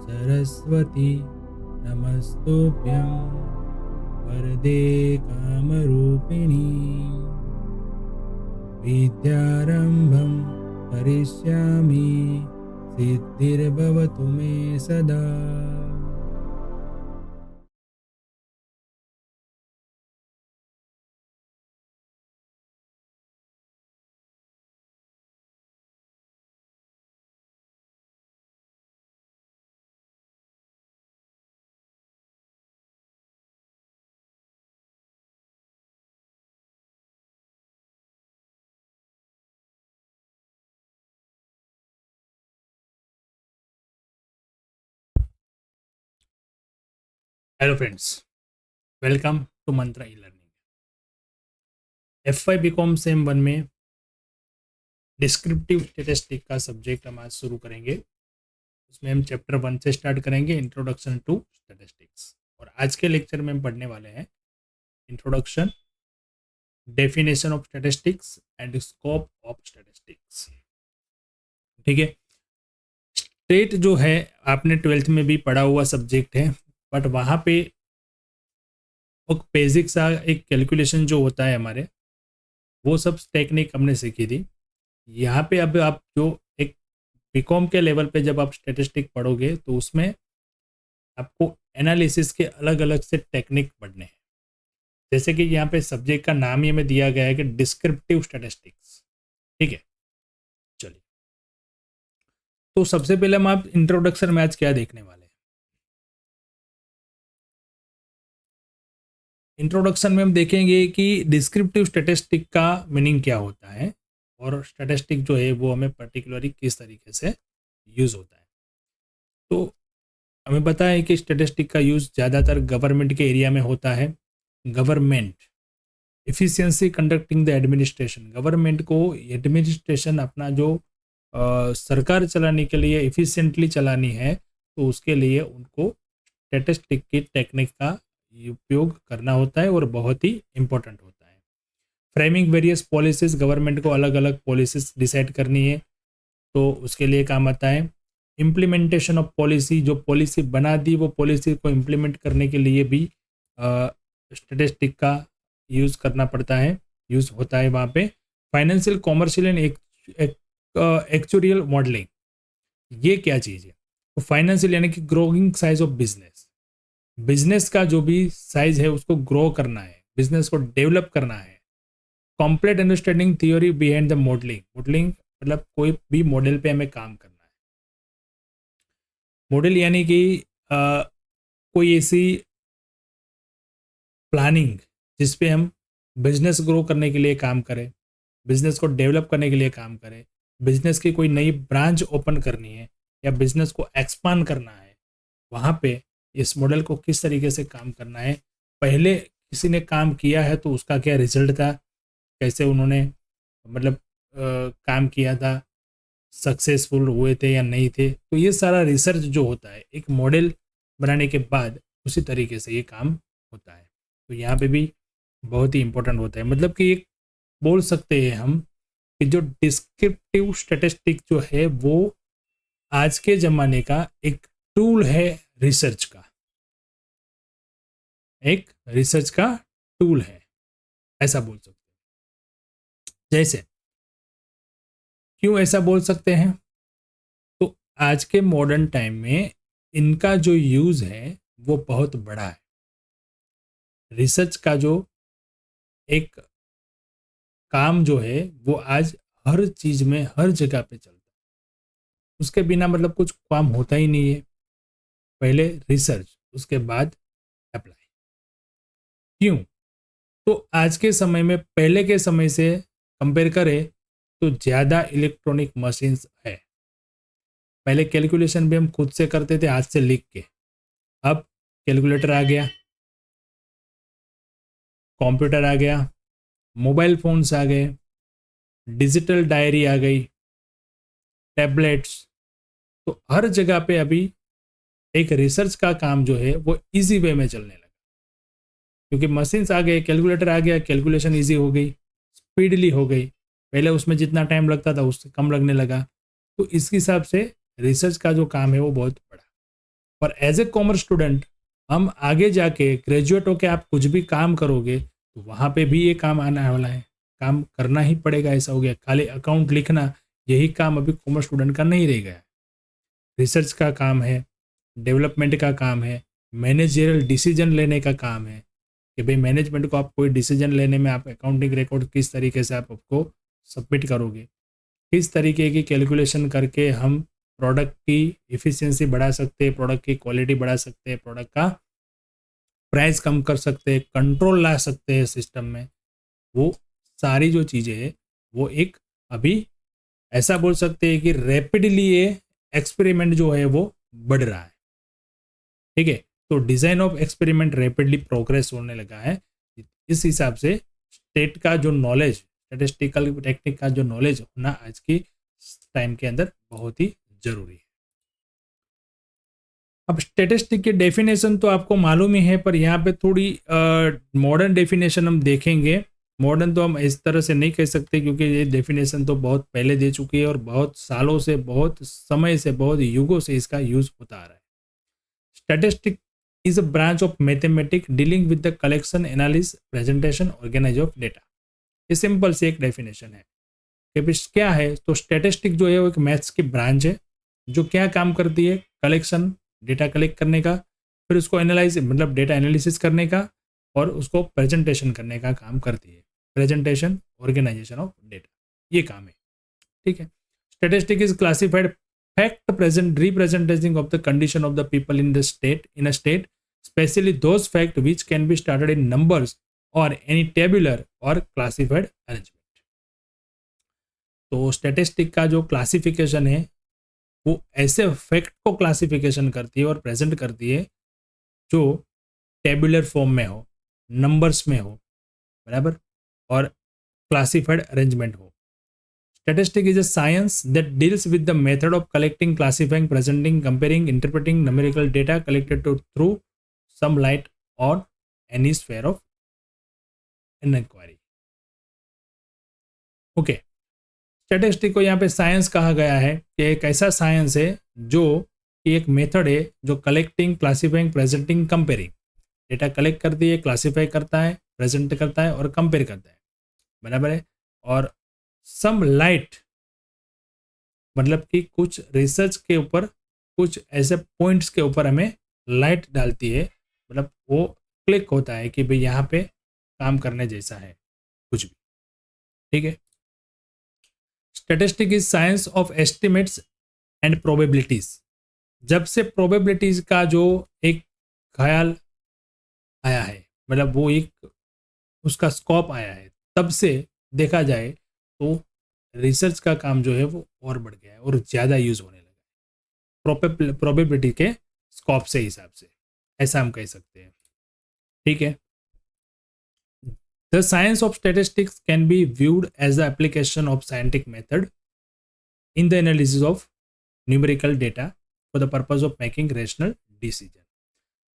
सरस्वती नमस्तुभ्यं वरदे कामरूपिणी विद्यारम्भं करिष्यामि सिद्धिर्भवतु मे सदा। Hello friends, welcome to Mantra e learning. F5 BCom sem 1 में डिस्क्रिप्टिव स्टैटिस्टिक का सब्जेक्ट हम आज शुरू करेंगे। उसमें हम चैप्टर 1 से स्टार्ट करेंगे, इंट्रोडक्शन टू स्टैटिस्टिक्स। और आज के लेक्चर में हम पढ़ने वाले हैं introduction, definition of statistics and scope of statistics. ठीक है, स्टेट जो है आपने 12th में भी पढ़ा हुआ सब्जेक्ट है, बट वहाँ पे एक बेसिक सा एक कैलकुलेशन जो होता है हमारे, वो सब टेक्निक हमने सीखी थी। यहाँ पे अब आप जो एक बीकॉम के लेवल पे जब आप स्टैटिस्टिक पढ़ोगे तो उसमें आपको एनालिसिस के अलग अलग से टेक्निक पढ़ने हैं। जैसे कि यहाँ पे सब्जेक्ट का नाम ही हमें दिया गया है कि डिस्क्रिप्टिव स्टैटिस्टिक्स। ठीक है, चलिए तो सबसे पहले हम आप इंट्रोडक्शन में आज क्या देखने वाले हैं। इंट्रोडक्शन में हम देखेंगे कि डिस्क्रिप्टिव स्टैटिस्टिक का मीनिंग क्या होता है और स्टैटिस्टिक जो है वो हमें पर्टिकुलरली किस तरीके से यूज होता है। तो हमें पता है कि स्टैटिस्टिक का यूज ज़्यादातर गवर्नमेंट के एरिया में होता है। Government efficiency conducting the administration, government को एडमिनिस्ट्रेशन अपना जो सरकार चलाने के लिए एफिशिएंटली चलानी है, तो उसके लिए उनको स्टैटिस्टिक की टेक्निक का उपयोग करना होता है और बहुत ही इंपॉर्टेंट होता है। फ्रेमिंग वेरियस पॉलिसीज, गवर्नमेंट को अलग अलग पॉलिसीज डिसाइड करनी है तो उसके लिए काम आता है। इम्प्लीमेंटेशन ऑफ पॉलिसी, जो पॉलिसी बना दी वो पॉलिसी को इम्प्लीमेंट करने के लिए भी स्टैटिस्टिक का यूज़ करना पड़ता है, यूज़ होता है वहाँ पे। Financial, commercial and actuarial modelling, ये क्या चीज़ है? तो फाइनेंशियल यानी कि growing size of business, business का जो भी साइज है उसको ग्रो करना है, बिजनेस को डेवलप करना है। Complete understanding theory behind the modelling, modelling मतलब कोई भी मॉडल पे हमें काम करना है। मॉडल यानी कि कोई ऐसी प्लानिंग जिस पे हम बिजनेस ग्रो करने के लिए काम करें, बिजनेस को डेवलप करने के लिए काम करें, बिजनेस की कोई नई ब्रांच ओपन करनी है या बिजनेस को एक्सपांड करना है, वहाँ पे इस मॉडल को किस तरीके से काम करना है, पहले किसी ने काम किया है तो उसका क्या रिजल्ट था, कैसे उन्होंने मतलब काम किया था, सक्सेसफुल हुए थे या नहीं थे। तो ये सारा रिसर्च जो होता है एक मॉडल बनाने के बाद, उसी तरीके से ये काम होता है। तो यहाँ पे भी बहुत ही इंपॉर्टेंट होता है। मतलब कि एक बोल सकते हैं हम कि जो डिस्क्रिप्टिव स्टैटिस्टिक जो है वो आज के ज़माने का एक टूल है रिसर्च का, एक रिसर्च का टूल है, ऐसा बोल सकते हैं। जैसे क्यों ऐसा बोल सकते हैं? तो आज के मॉडर्न टाइम में इनका जो यूज़ है वो बहुत बड़ा है। रिसर्च का जो एक काम जो है वो आज हर चीज़ में, हर जगह पे चलता है। उसके बिना मतलब कुछ काम होता ही नहीं है। पहले रिसर्च, उसके बाद अप्लाई। क्यों? तो आज के समय में पहले के समय से कंपेयर करें तो ज़्यादा इलेक्ट्रॉनिक मशीन्स है। पहले कैलकुलेशन भी हम खुद से करते थे हाथ से लिख के, अब कैलकुलेटर आ गया, कंप्यूटर आ गया, मोबाइल फोन्स आ गए, डिजिटल डायरी आ गई, टैबलेट्स। तो हर जगह पे अभी एक रिसर्च का काम जो है वो इजी वे में चलने लगा, क्योंकि मशीन्स आ गए, कैलकुलेटर आ गया, कैलकुलेशन इजी हो गई, स्पीडली हो गई। पहले उसमें जितना टाइम लगता था उससे कम लगने लगा। तो इस हिसाब से रिसर्च का जो काम है वो बहुत बड़ा। और एज ए कॉमर्स स्टूडेंट हम आगे जाके ग्रेजुएट होके आप कुछ भी काम करोगे तो वहाँ पे भी ये काम आने वाला है, काम करना ही पड़ेगा। ऐसा हो गया, खाली अकाउंट लिखना यही काम अभी कॉमर्स स्टूडेंट का नहीं रह गया है। रिसर्च का काम है, डेवलपमेंट का काम है, मैनेजरियल डिसीजन लेने का काम है कि भाई मैनेजमेंट को आप कोई डिसीजन लेने में आप अकाउंटिंग रिकॉर्ड किस तरीके से आप आपको सबमिट करोगे, किस तरीके की कैलकुलेशन करके हम प्रोडक्ट की इफ़िशियंसी बढ़ा सकते हैं, प्रोडक्ट की क्वालिटी बढ़ा सकते हैं, प्रोडक्ट का प्राइस कम कर सकते हैं, कंट्रोल ला सकते हैं सिस्टम में। वो सारी जो चीज़ें हैं वो एक अभी ऐसा बोल सकते हैं कि रैपिडली ये एक्सपेरिमेंट जो है वो बढ़ रहा है। ठीक है, तो design of experiment rapidly progress होने लगा है। इस हिसाब से स्टेट का जो नॉलेज, स्टेटिस्टिकल टेक्निक का जो नॉलेज होना आज की टाइम के अंदर बहुत ही जरूरी है। अब स्टेटिस्टिक की डेफिनेशन तो आपको मालूम ही है, पर यहाँ पे थोड़ी मॉडर्न डेफिनेशन हम देखेंगे। मॉडर्न तो हम इस तरह से नहीं कह सकते क्योंकि ये डेफिनेशन तो बहुत पहले दे चुकी है और बहुत सालों से, बहुत समय से, बहुत युगों से इसका यूज होता आ रहा है। Statistic is a branch of mathematics dealing with the collection, analysis, presentation, organize of data। ये सिंपल से एक डेफिनेशन है कि क्या है। तो स्टैटिस्टिक जो है वो एक मैथ्स की ब्रांच है जो क्या काम करती है, कलेक्शन, डेटा कलेक्ट करने का, फिर उसको एनालाइज मतलब डेटा एनालिसिस करने का और उसको प्रेजेंटेशन करने का काम करती है। प्रेजेंटेशन, ऑर्गेनाइजेशन ऑफ डेटा, ये काम है। ठीक है, statistic is classified fact present representing of the condition of the people in the state, in a state, especially those fact which can be started in numbers or any tabular or classified arrangement। तो statistic का जो classification है वो ऐसे fact को classification करती है और प्रेजेंट करती है जो टेबुलर फॉर्म में हो, नंबर्स में हो, बराबर, और क्लासिफाइड अरेंजमेंट हो। Statistics is a science that deals with the method of collecting, classifying, presenting, comparing, interpreting numerical data collected through some light or any sphere of an inquiry। Okay, statistic को यहाँ पे science कहा गया है कि एक ऐसा साइंस है जो एक मेथड है जो collecting, classifying, presenting, comparing, data collect करती है, क्लासीफाई करता है, प्रेजेंट करता है और कंपेयर करता है, बराबर है। और सम लाइट मतलब कि कुछ रिसर्च के ऊपर, कुछ ऐसे पॉइंट्स के ऊपर हमें लाइट डालती है, मतलब वो क्लिक होता है कि भाई यहाँ पे काम करने जैसा है कुछ भी। ठीक है, statistic is science of estimates and probabilities. जब से प्रोबेबिलिटीज का जो एक ख्याल आया है, मतलब वो एक उसका स्कोप आया है, तब से देखा जाए तो रिसर्च का काम जो है वो और बढ़ गया है और ज़्यादा यूज होने लगा है प्रोबेबिलिटी के स्कोप से हिसाब से, ऐसा हम कह सकते हैं। ठीक है, the science of statistics can be viewed as the application of scientific method in the analysis of numerical data for the purpose of making rational decision.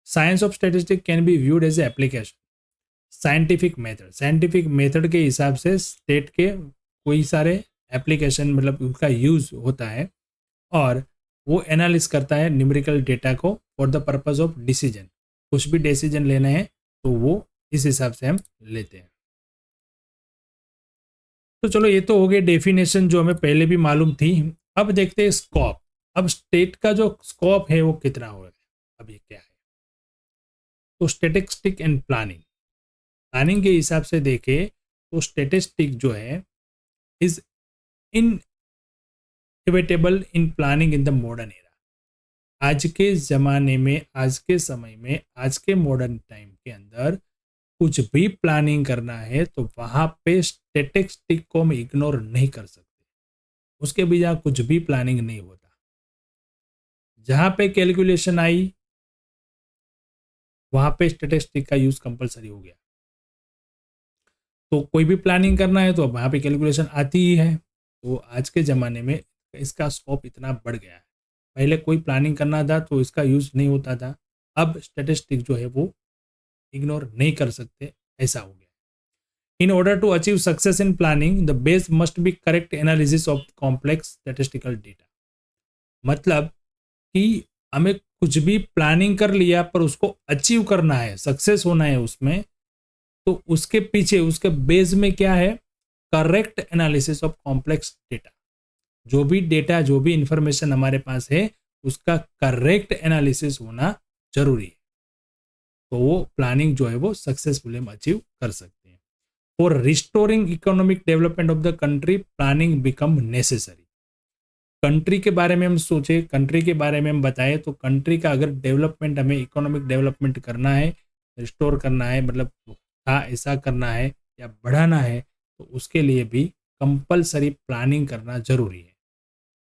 Science of statistics can be viewed as a application scientific method, scientific method के हिसाब से state के कोई सारे application मतलब उसका use होता है और वो एनालिस करता है न्यूमेरिकल डेटा को for the purpose of decision. कुछ भी डिसीजन लेना है तो वो इस हिसाब से हम लेते हैं। तो चलो ये तो हो गई डेफिनेशन जो हमें पहले भी मालूम थी। अब देखते हैं स्कोप। अब स्टेट का जो स्कोप है वो कितना हो, अब ये क्या है। तो स्टैटिस्टिक एंड प्लानिंग, प्लानिंग के हिसाब से देखें तो स्टैटिस्टिक जो है is inevitable in planning in the modern era. आज के ज़माने में, आज के समय में, आज के मॉडर्न टाइम के अंदर कुछ भी प्लानिंग करना है तो वहाँ पे स्टैटिस्टिक को हम इग्नोर नहीं कर सकते, उसके बिना कुछ भी प्लानिंग नहीं होता। जहाँ पे कैलकुलेशन आई वहाँ पे स्टैटिस्टिक का यूज़ कंपलसरी हो गया। तो कोई भी प्लानिंग करना है तो वहाँ पे कैलकुलेशन आती ही है। तो आज के ज़माने में इसका स्कोप इतना बढ़ गया है। पहले कोई प्लानिंग करना था तो इसका यूज़ नहीं होता था, अब स्टैटिस्टिक जो है वो इग्नोर नहीं कर सकते, ऐसा हो गया। In order to achieve success in planning, the base must be correct analysis of complex statistical data. मतलब कि हमें कुछ भी प्लानिंग कर लिया पर उसको अचीव करना है, सक्सेस होना है उसमें, तो उसके पीछे उसके बेस में क्या है, correct analysis of complex data. जो भी डेटा, जो भी इंफॉर्मेशन हमारे पास है, उसका करेक्ट एनालिसिस होना जरूरी है, तो वो प्लानिंग जो है वो सक्सेसफुली हम अचीव कर सकते हैं। For restoring economic development of the country, planning become necessary. Country के बारे में हम सोचे, कंट्री के बारे में हम बताएं, तो कंट्री का अगर डेवलपमेंट, हमें इकोनॉमिक डेवलपमेंट करना है, रिस्टोर करना है, मतलब था ऐसा करना है या बढ़ाना है, तो उसके लिए भी कंपलसरी प्लानिंग करना जरूरी है।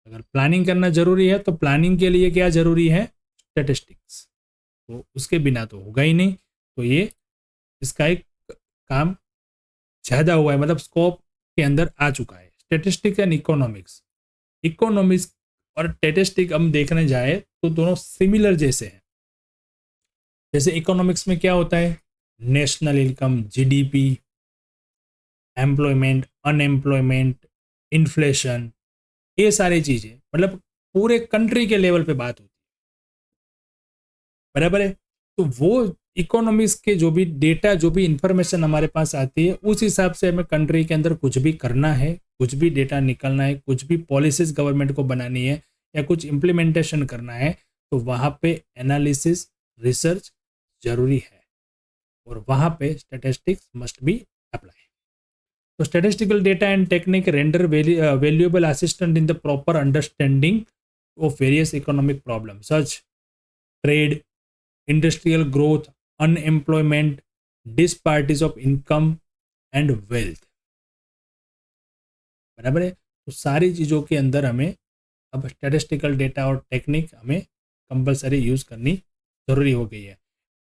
अगर प्लानिंग करना जरूरी है तो प्लानिंग के लिए क्या जरूरी है, स्टैटिस्टिक्स, तो उसके बिना तो होगा ही नहीं। तो ये इसका एक काम ज़्यादा हुआ है, मतलब स्कोप के अंदर आ चुका है। स्टैटिस्टिक्स एंड इकोनॉमिक्स, इकोनॉमिक्स और स्टैटिस्टिक हम देखने जाए तो दोनों सिमिलर जैसे हैं। जैसे इकोनॉमिक्स में क्या होता है, national income, GDP, employment, unemployment, inflation, ये सारी चीजें मतलब पूरे कंट्री के लेवल पे बात होती है, बराबर है। तो वो इकोनॉमिक्स के जो भी डेटा, जो भी इंफॉर्मेशन हमारे पास आती है, उस हिसाब से हमें कंट्री के अंदर कुछ भी करना है, कुछ भी डेटा निकलना है, कुछ भी पॉलिसीज गवर्नमेंट को बनानी है या कुछ इम्प्लीमेंटेशन करना है, तो वहाँ पे एनालिसिस, रिसर्च जरूरी है, और वहाँ पे स्टैटिस्टिक्स मस्ट बी अप्लाई। तो statistical data and technique render valuable assistant in the proper understanding of various economic problems such trade, industrial growth, unemployment, disparities of income and wealth, बराबर है। तो सारी चीज़ों के अंदर हमें अब स्टैटिस्टिकल डेटा और टेक्निक हमें कंपलसरी यूज करनी जरूरी हो गई है।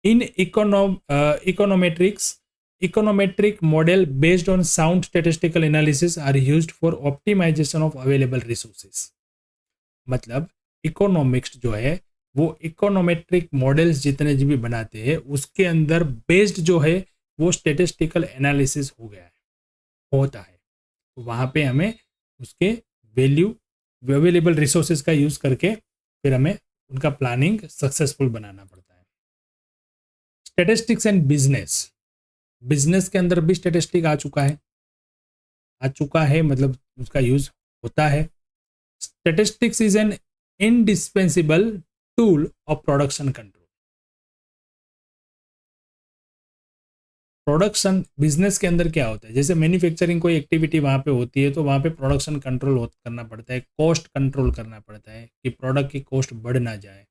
इन econometrics, econometric model based on sound statistical analysis are used for optimization of available resources। मतलब इकोनॉमिक्स जो है वो इकोनोमेट्रिक मॉडल्स जितने भी बनाते हैं, उसके अंदर बेस्ड जो है वो स्टेटिस्टिकल एनालिसिस हो गया है, होता है। तो वहाँ पे हमें उसके वैल्यू, अवेलेबल रिसोर्सेज का यूज करके फिर हमें उनका प्लानिंग सक्सेसफुल बनाना पड़ता है। स्टेटिस्टिक्स एंड बिजनेस, बिजनेस के अंदर भी स्टेटिस्टिक आ चुका है, मतलब उसका यूज होता है। Statistics is an indispensable tool of production control. Production business के अंदर क्या होता है, जैसे मैन्युफैक्चरिंग कोई एक्टिविटी वहाँ पे होती है, तो वहाँ पे प्रोडक्शन कंट्रोल करना पड़ता है, कॉस्ट कंट्रोल करना पड़ता है कि प्रोडक्ट की कॉस्ट बढ़ ना जाए,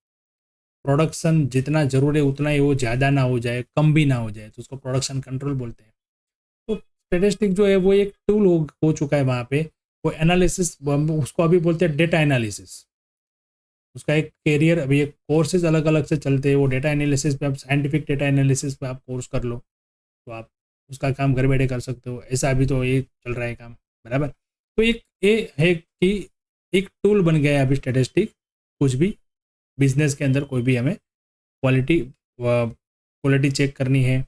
प्रोडक्शन जितना जरूर है उतना ही हो, ज़्यादा ना हो जाए, कम भी ना हो जाए, तो उसको प्रोडक्शन कंट्रोल बोलते हैं। तो स्टेटिस्टिक जो है वो एक टूल हो चुका है वहाँ पे, वो एनालिसिस, उसको अभी बोलते हैं डेटा एनालिसिस। उसका एक कैरियर, अभी एक कोर्सेज अलग अलग से चलते हैं, वो डेटा एनालिसिस पे आप, साइंटिफिक डेटा एनालिसिस पे आप कोर्स कर लो तो आप उसका काम घर बैठे कर सकते हो। ऐसा अभी तो ये चल रहा है काम, बराबर। तो एक ये है कि एक टूल बन गया है अभी स्टैटिस्टिक। कुछ भी बिजनेस के अंदर कोई भी हमें क्वालिटी चेक करनी है,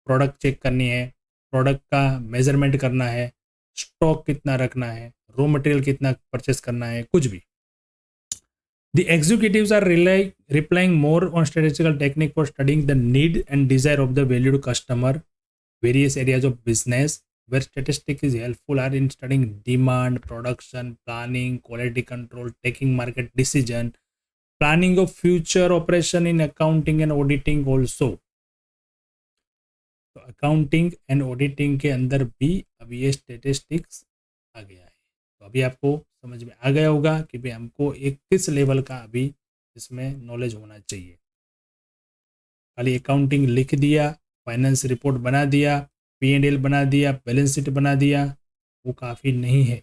प्रोडक्ट चेक करनी है, प्रोडक्ट का मेजरमेंट करना है, स्टॉक कितना रखना है, रॉ मटेरियल कितना परचेस करना है, कुछ भी। The executives are relying more on statistical technique for studying the need and desire of the valued customer. Various areas of business where statistics is helpful are in studying demand, production, planning, quality control, taking market decision, planning of future operation in accounting and auditing also. तो accounting and auditing के अंदर भी अब ये statistics आ गया है। तो अभी आपको समझ में आ गया होगा कि भाई हमको एक किस लेवल का अभी इसमें नॉलेज होना चाहिए। खाली अकाउंटिंग लिख दिया, फाइनेंस रिपोर्ट बना दिया, P&L बना दिया, बैलेंस शीट बना दिया, वो काफ़ी नहीं है।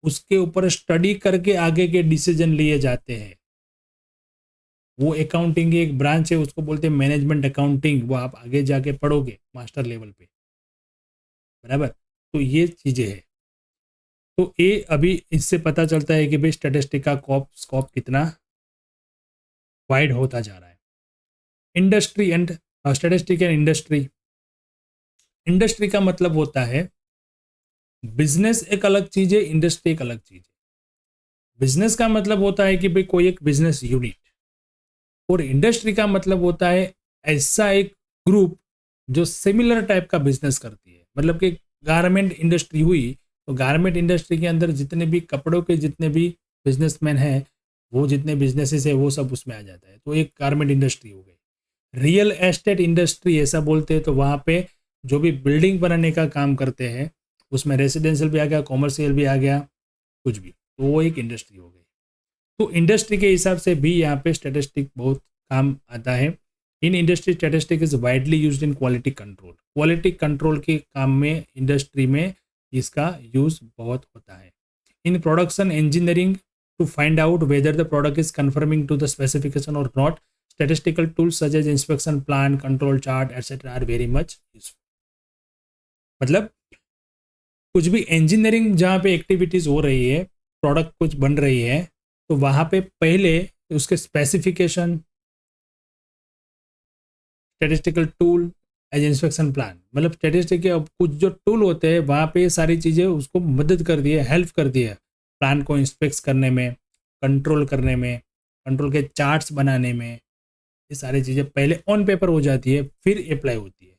उसके ऊपर स्टडी करके आगे के डिसीजन लिए जाते हैं। वो अकाउंटिंग की एक ब्रांच है, उसको बोलते हैं मैनेजमेंट अकाउंटिंग, वो आप आगे जाके पढ़ोगे मास्टर लेवल पे, बराबर। तो ये चीज़ें हैं। तो ये अभी इससे पता चलता है कि भाई स्टैटिस्टिक का स्कोप कितना वाइड होता जा रहा है। Industry and statistic and industry, industry का मतलब होता है, बिजनेस एक अलग चीज है, इंडस्ट्री एक अलग चीज है। बिजनेस का मतलब होता है कि भाई कोई एक बिजनेस यूनिट, और इंडस्ट्री का मतलब होता है ऐसा एक ग्रुप जो सिमिलर टाइप का बिजनेस करती है। मतलब कि गारमेंट इंडस्ट्री हुई, तो गारमेंट इंडस्ट्री के अंदर जितने भी कपड़ों के जितने भी बिजनेसमैन हैं, वो जितने बिजनेसेस है वो सब उसमें आ जाता है, तो एक गारमेंट इंडस्ट्री हो गई। रियल एस्टेट इंडस्ट्री ऐसा बोलते हैं, तो वहाँ पे जो भी बिल्डिंग बनाने का काम करते हैं, उसमें रेसिडेंशियल भी आ गया, कॉमर्शियल भी आ गया, कुछ भी, तो वो एक इंडस्ट्री हो गई। तो इंडस्ट्री के हिसाब से भी यहाँ पे स्टैटिस्टिक बहुत काम आता है। In industry statistic is widely used in quality control. Quality control के काम में इंडस्ट्री में इसका यूज बहुत होता है। In production engineering, to find out whether the product is conforming to the specification और not, statistical tools such as inspection plan, control chart etc are very much useful। मतलब कुछ भी इंजीनियरिंग जहाँ पे एक्टिविटीज हो रही है, प्रोडक्ट कुछ बन रही है, तो वहाँ पे पहले उसके specification, statistical tool as inspection plan, मतलब स्टैटिस्टिक के अब कुछ जो टूल होते हैं वहाँ पे ये सारी चीज़ें उसको मदद कर दी है, हेल्प कर दी है प्लान को इंस्पेक्ट करने में, कंट्रोल करने में, कंट्रोल के चार्ट्स बनाने में। ये सारी चीज़ें पहले ऑन पेपर हो जाती है, फिर अप्लाई होती है,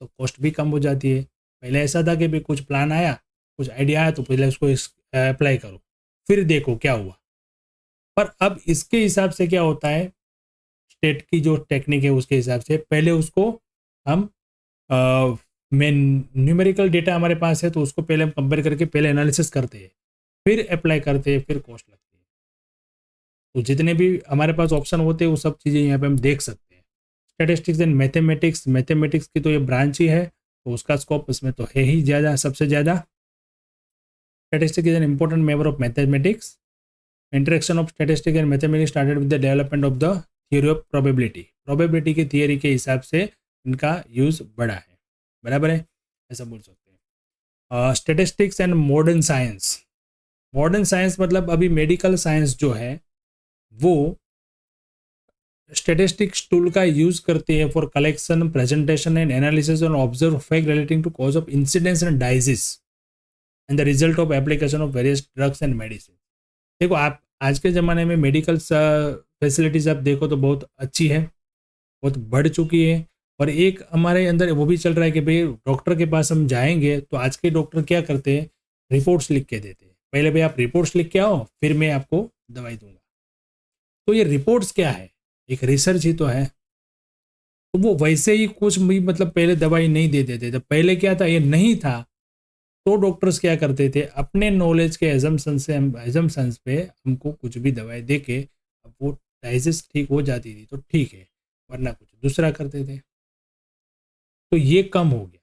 तो कॉस्ट भी कम हो जाती है। पहले ऐसा था कि भाई कुछ प्लान आया, कुछ आइडिया आया, तो पहले उसको अप्लाई करो, फिर देखो क्या हुआ। पर अब इसके हिसाब से क्या होता है, स्टेट की जो टेक्निक है उसके हिसाब से पहले उसको हम मेन न्यूमेरिकल डेटा हमारे पास है, तो उसको पहले हम कंपेयर करके पहले एनालिसिस करते हैं, फिर अप्लाई करते हैं, फिर कॉस्ट लगती है। तो जितने भी हमारे पास ऑप्शन होते हैं वो सब चीज़ें यहाँ पे हम देख सकते हैं। स्टैटिस्टिक्स एंड मैथमेटिक्स, मैथमेटिक्स की तो ये ब्रांच ही है, तो उसका स्कोप इसमें तो है ही ज़्यादा, सबसे ज़्यादा। Statistics is an important member of mathematics. Interaction of statistics and mathematics started with the development of the theory of probability. Probability की थियोरी के हिसाब से इनका यूज बढ़ा है, बराबर है, ऐसा बोल सकते हैं। Statistics and modern science. Modern science मतलब अभी मेडिकल साइंस जो है वो स्टैटिस्टिक्स टूल का यूज करते हैं for collection, presentation and analysis और observe fact relating to cause of incidence and disease and the result of application of various drugs and medicine. देखो आप आज के ज़माने में मेडिकल फैसिलिटीज़ आप देखो तो बहुत अच्छी है, बहुत बढ़ चुकी है। और एक हमारे अंदर वो भी चल रहा है कि भाई डॉक्टर के पास हम जाएंगे तो आज के डॉक्टर क्या करते हैं, रिपोर्ट्स लिख के देते हैं, पहले भाई आप रिपोर्ट्स लिख के आओ फिर मैं आपको दवाई दूंगा। तो ये रिपोर्ट्स क्या है, एक रिसर्च ही तो है। तो वो वैसे ही कुछ भी मतलब पहले दवाई नहीं दे देते थे, पहले क्या था ये नहीं था, तो डॉक्टर्स क्या करते थे अपने नॉलेज के एजम्पन्स पे हमको कुछ भी दवाई दे के, अब वो डाइजेस्ट ठीक हो जाती थी तो ठीक है, वरना कुछ दूसरा करते थे, तो ये कम हो गया।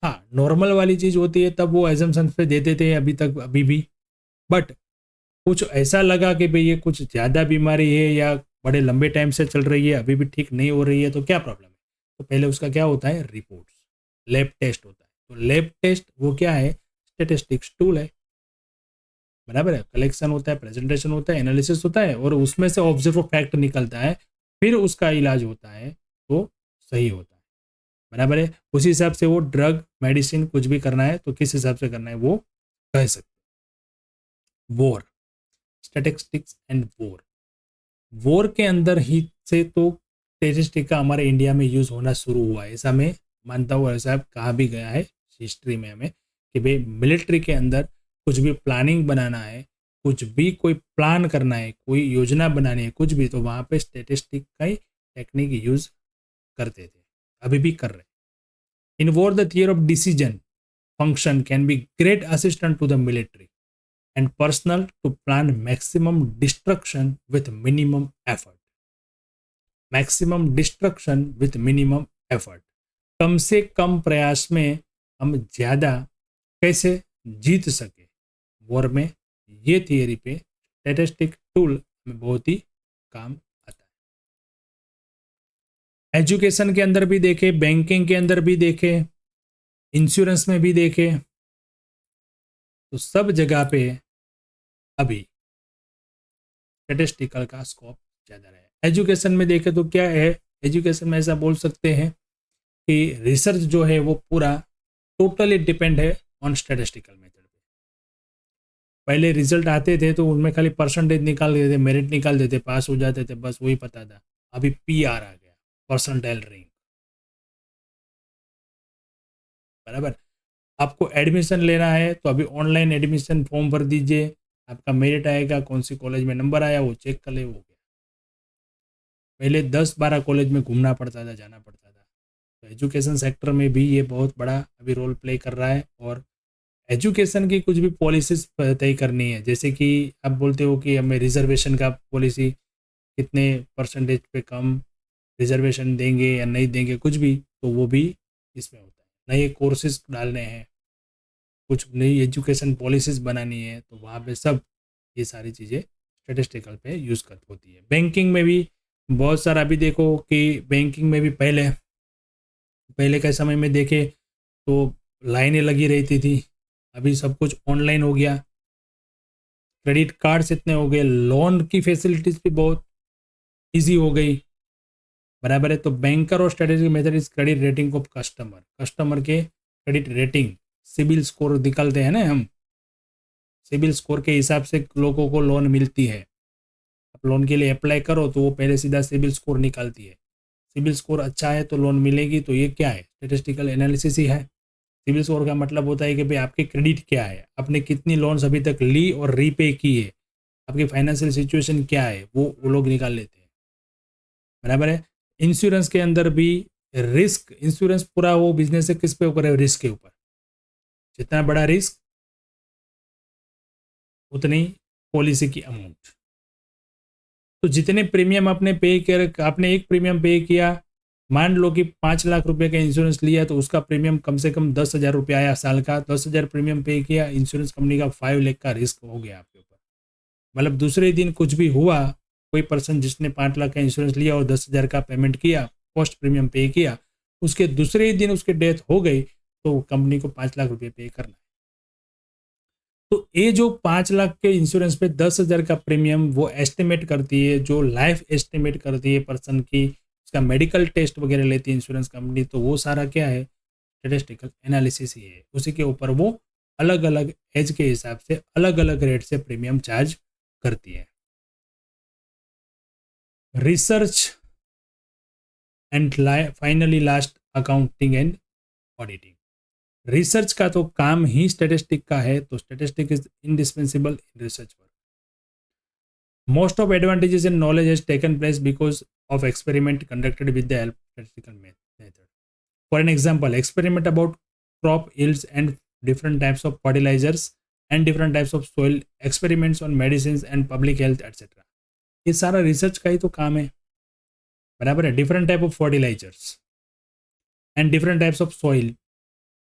हाँ नॉर्मल वाली चीज़ होती है तब वो एजम्पन्स पे देते थे अभी तक, अभी भी। बट कुछ ऐसा लगा कि भाई ये कुछ ज़्यादा बीमारी है या बड़े लंबे टाइम से चल रही है, अभी भी ठीक नहीं हो रही है, तो क्या प्रॉब्लम है, तो पहले उसका क्या होता है, रिपोर्ट्स, लैब टेस्ट होता है। तो लैब टेस्ट वो क्या है, स्टेटिस्टिक्स टूल है, बराबर है। कलेक्शन होता है, प्रेजेंटेशन होता है, एनालिसिस होता है, और उसमें से ऑब्जर्व फैक्ट निकलता है, फिर उसका इलाज होता है तो सही होता है, बराबर है। उसी हिसाब से वो ड्रग मेडिसिन कुछ भी करना है तो किस हिसाब से करना है वो कह सकते। War, statistics and war, war के अंदर ही से तो स्टेटिस्टिक का हमारे इंडिया में यूज होना शुरू हुआ है, ऐसा मैं मानता हूँ, ऐसा कहा भी गया है हिस्ट्री में हमें कि भाई मिलिट्री के अंदर कुछ भी प्लानिंग बनाना है, कुछ भी कोई प्लान करना है, कोई योजना बनानी है, कुछ भी, तो वहाँ पे स्टेटिस्टिक का ही टेक्निक यूज करते थे, अभी भी कर रहे हैं। In war the there of decision function can be great assistant to the military and personnel to plan maximum destruction with minimum effort। maximum destruction with minimum effort, कम से कम प्रयास में हम ज़्यादा कैसे जीत सके वॉर में, ये थियरी पे स्टैटिस्टिक टूल में बहुत ही काम आता है। एजुकेशन के अंदर भी देखे, बैंकिंग के अंदर भी देखे, इंश्योरेंस में भी देखे, तो सब जगह पे अभी स्टैटिस्टिकल का स्कोप ज़्यादा है। एजुकेशन में देखें तो क्या है, एजुकेशन में ऐसा बोल सकते हैं कि रिसर्च जो है वो पूरा टोटली डिपेंड है ऑन स्टैटिस्टिकल मेथड पे। पहले रिजल्ट आते थे तो उनमें खाली परसेंटेज निकाल देते थे, मेरिट निकाल देते, पास हो जाते थे, बस वही पता था। अभी पीआर आ गया, परसेंटाइल रैंक, बराबर। आपको एडमिशन लेना है तो अभी ऑनलाइन एडमिशन फॉर्म भर दीजिए, आपका मेरिट आएगा, कौन सी कॉलेज में नंबर आया वो चेक कर ले, हो गया। पहले 10-12 कॉलेज में घूमना पड़ता था, जाना पड़ता था। तो एजुकेशन सेक्टर में भी ये बहुत बड़ा अभी रोल प्ले कर रहा है। और एजुकेशन की कुछ भी पॉलिसीज तय करनी है, जैसे कि आप बोलते हो कि हमें रिजर्वेशन का पॉलिसी कितने परसेंटेज पे कम रिजर्वेशन देंगे या नहीं देंगे, कुछ भी, तो वो भी इसमें होता है। नए कोर्सेज डालने हैं, कुछ नई एजुकेशन पॉलिसीज बनानी है, तो वहाँ पे सब ये सारी चीज़ें स्टेटिस्टिकल पे यूज़ कर होती है। बैंकिंग में भी बहुत सारा, अभी देखो कि बैंकिंग में भी पहले पहले के समय में देखे तो लाइनें लगी रहती थी, अभी सब कुछ ऑनलाइन हो गया, क्रेडिट कार्ड्स इतने हो गए, लोन की फैसिलिटीज भी बहुत इजी हो गई, बराबर है। तो बैंकर और strategic method is credit rating of customer, customer के क्रेडिट रेटिंग, सिबिल स्कोर निकालते हैं ना हम, सिबिल स्कोर के हिसाब से लोगों को लोन मिलती है। आप लोन के लिए अप्लाई करो तो वो पहले सीधा सिबिल स्कोर निकालती है, सिबिल स्कोर अच्छा है तो लोन मिलेगी। तो ये क्या है, स्टेटिस्टिकल एनालिसिस ही है। सिबिल स्कोर का मतलब होता है कि भाई आपकी क्रेडिट क्या है, आपने कितनी लोन्स अभी तक ली और रीपे की है, आपकी फाइनेंशियल सिचुएशन क्या है, वो लोग निकाल लेते हैं, बराबर है। इंश्योरेंस के अंदर भी रिस्क, इंश्योरेंस पूरा वो बिजनेस है किस पे ऊपर है, रिस्क के ऊपर। जितना बड़ा रिस्क उतनी पॉलिसी की अमाउंट। तो जितने प्रीमियम आपने पे कर, आपने एक प्रीमियम पे किया, मान लो कि 5 लाख रुपए का इंश्योरेंस लिया तो उसका प्रीमियम कम से कम 10,000 रुपये आया साल का, 10,000 प्रीमियम पे किया, इंश्योरेंस कंपनी का 5 लाख का रिस्क हो गया आपके ऊपर। मतलब दूसरे दिन कुछ भी हुआ, कोई पर्सन जिसने 5 लाख का इंश्योरेंस लिया और 10,000 का पेमेंट किया, पोस्ट प्रीमियम पे किया, उसके दूसरे ही दिन उसकी डेथ हो गई तो कंपनी को 5 लाख रुपये पे करना है। तो ये जो 5 लाख के इंश्योरेंस पे 10,000 का प्रीमियम वो एस्टिमेट करती है, जो लाइफ एस्टिमेट करती है पर्सन की, उसका मेडिकल टेस्ट वगैरह लेती है इंश्योरेंस कंपनी, तो वो सारा क्या है, स्टेटिस्टिकल एनालिसिस ही है। उसी के ऊपर वो अलग अलग एज के हिसाब से अलग अलग रेट से प्रीमियम चार्ज करती है। Research and finally last accounting and auditing. Research का तो काम ही स्टेटिस्टिक का है, तो statistic is indispensable in research work. Most of advantages in knowledge has taken place because of experiment conducted with the help statistical method. For an example, experiment about crop yields and different types of fertilizers and different types of soil, experiments on medicines and public health etc. ये सारा research का ही तो काम है, बराबर है। Different type of fertilisers and different types of soil,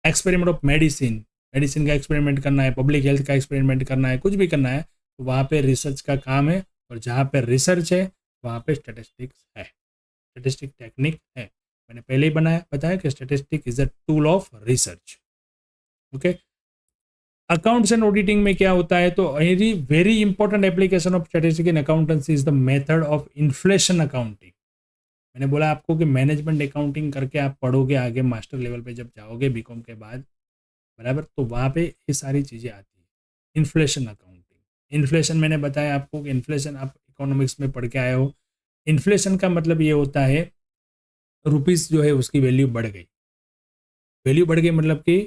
experiment of medicine, medicine का experiment करना है, पब्लिक हेल्थ का एक्सपेरिमेंट करना है, कुछ भी करना है, तो वहाँ पे रिसर्च का काम है। और जहाँ पे रिसर्च है वहाँ पे स्टेटिस्टिक्स है, स्टेटिस्टिक टेक्निक है। मैंने पहले ही बताया कि statistic is a tool of research. Okay, accounts and auditing में क्या होता है, तो very important application of statistic in accountancy is the method of inflation accounting. मैंने बोला आपको कि मैनेजमेंट अकाउंटिंग करके आप पढ़ोगे आगे मास्टर लेवल पे जब जाओगे बीकॉम के बाद, बराबर, तो वहाँ पे ये सारी चीज़ें आती है। इन्फ्लेशन अकाउंटिंग, इन्फ्लेशन मैंने बताया आपको कि इन्फ्लेशन आप इकोनॉमिक्स में पढ़ के आए हो। इन्फ्लेशन का मतलब ये होता है रुपीस जो है उसकी वैल्यू बढ़ गई, वैल्यू बढ़ गई मतलब कि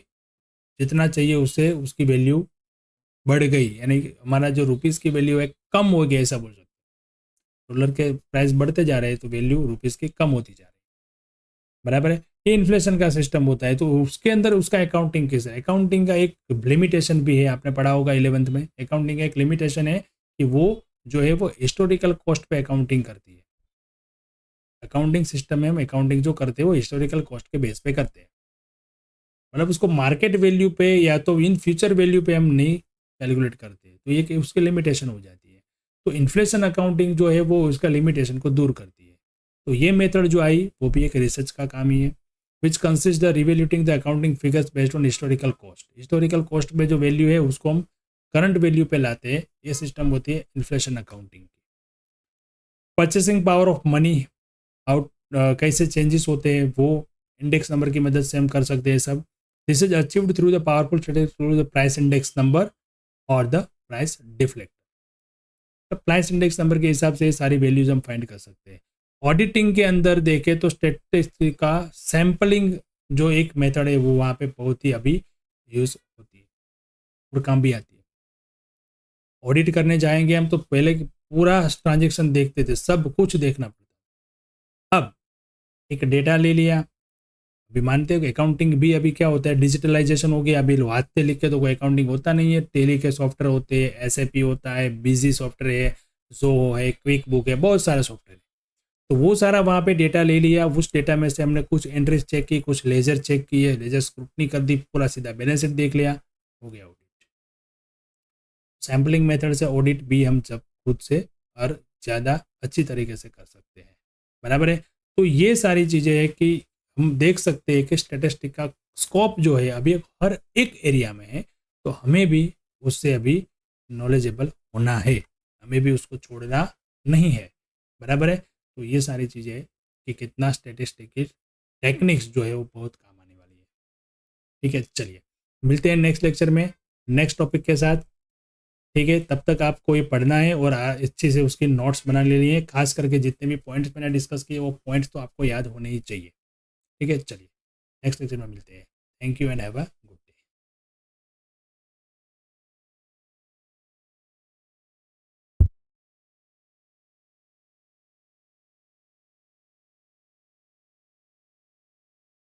जितना चाहिए उससे उसकी वैल्यू बढ़ गई, यानी हमारा जो रुपीस की वैल्यू है कम हो गई, ऐसा बोल सकते हैं। डॉलर के प्राइस बढ़ते जा रहे हैं तो वैल्यू रुपीस की कम होती जा रही है, बराबर है। ये इन्फ्लेशन का सिस्टम होता है। तो उसके अंदर उसका अकाउंटिंग कैसे है, अकाउंटिंग का एक लिमिटेशन भी है, आपने पढ़ा होगा 11th में। अकाउंटिंग का एक लिमिटेशन है कि वो जो है वो हिस्टोरिकल कॉस्ट पे अकाउंटिंग करती है। अकाउंटिंग सिस्टम में हम अकाउंटिंग जो करते हैं वो हिस्टोरिकल कॉस्ट के बेस पे करते हैं, मतलब उसको मार्केट वैल्यू पे या तो इन फ्यूचर वैल्यू पे हम नहीं कैलकुलेट करते, तो ये उसकी लिमिटेशन हो जाती है। तो इन्फ्लेशन अकाउंटिंग जो है वो उसका लिमिटेशन को दूर करती है। तो ये मेथड जो आई वो भी एक रिसर्च का काम ही है, which consist the revaluating the accounting figures based on historical cost. Historical cost में जो वैल्यू है उसको हम करंट वैल्यू पे लाते हैं, ये सिस्टम होती है इन्फ्लेशन अकाउंटिंग की। Purchasing power of money out कैसे चेंजेस होते हैं वो इंडेक्स नंबर की मदद से हम कर सकते हैं सब. This is achieved through the powerful statistics through the price index number और द प्राइस डिफ्लेक्टर. तो प्राइस इंडेक्स नंबर के हिसाब से सारी वैल्यूज हम फाइंड कर सकते हैं. ऑडिटिंग के अंदर देखें तो स्टैटिस्टिक्स का सैम्पलिंग जो एक मेथड है वो वहाँ पे बहुत ही अभी यूज होती है और काम भी आती है. ऑडिट करने जाएंगे हम तो पहले पूरा ट्रांजेक्शन देखते थे, सब कुछ देखना पड़ता. अब एक डेटा ले लिया. अभी मानते हो कि अकाउंटिंग भी अभी क्या होता है, डिजिटलाइजेशन हो गया. अभी लोग हाथ से लिख के तो कोई अकाउंटिंग होता नहीं है. टेली के सॉफ्टवेयर होते हैं, एसएपी होता है, बिजी सॉफ्टवेयर है, जो है क्विक बुक है, बहुत सारे सॉफ्टवेयर. तो वो सारा वहाँ पे डेटा ले लिया. उस डेटा में से हमने कुछ एंट्रीज चेक की, कुछ लेजर चेक किए, लेजर स्क्रूटनी कर दी, पूरा सीधा बैलेंस शीट देख लिया, हो गया ऑडिट. सैम्पलिंग मेथड से ऑडिट भी हम जब खुद से और ज़्यादा अच्छी तरीके से कर सकते हैं. बराबर है. तो ये सारी चीज़ें हैं कि हम देख सकते हैं कि स्टैटिस्टिक का स्कोप जो है अभी हर एक एरिया में है. तो हमें भी उससे अभी नॉलेजेबल होना है, हमें भी उसको छोड़ना नहीं है. बराबर है. तो ये सारी चीज़ें हैं कि कितना स्टैटिस्टिक की टेक्निक्स जो है वो बहुत काम आने वाली है. ठीक है, चलिए मिलते हैं नेक्स्ट लेक्चर में नेक्स्ट टॉपिक के साथ. ठीक है, तब तक आपको ये पढ़ना है और अच्छे से उसके नोट्स बना लेनी है. खास करके जितने भी पॉइंट्स मैंने डिस्कस किए वो पॉइंट्स तो आपको याद होने ही चाहिए. ठीक है, चलिए नेक्स्ट लेक्चर में मिलते हैं. Thank you and have a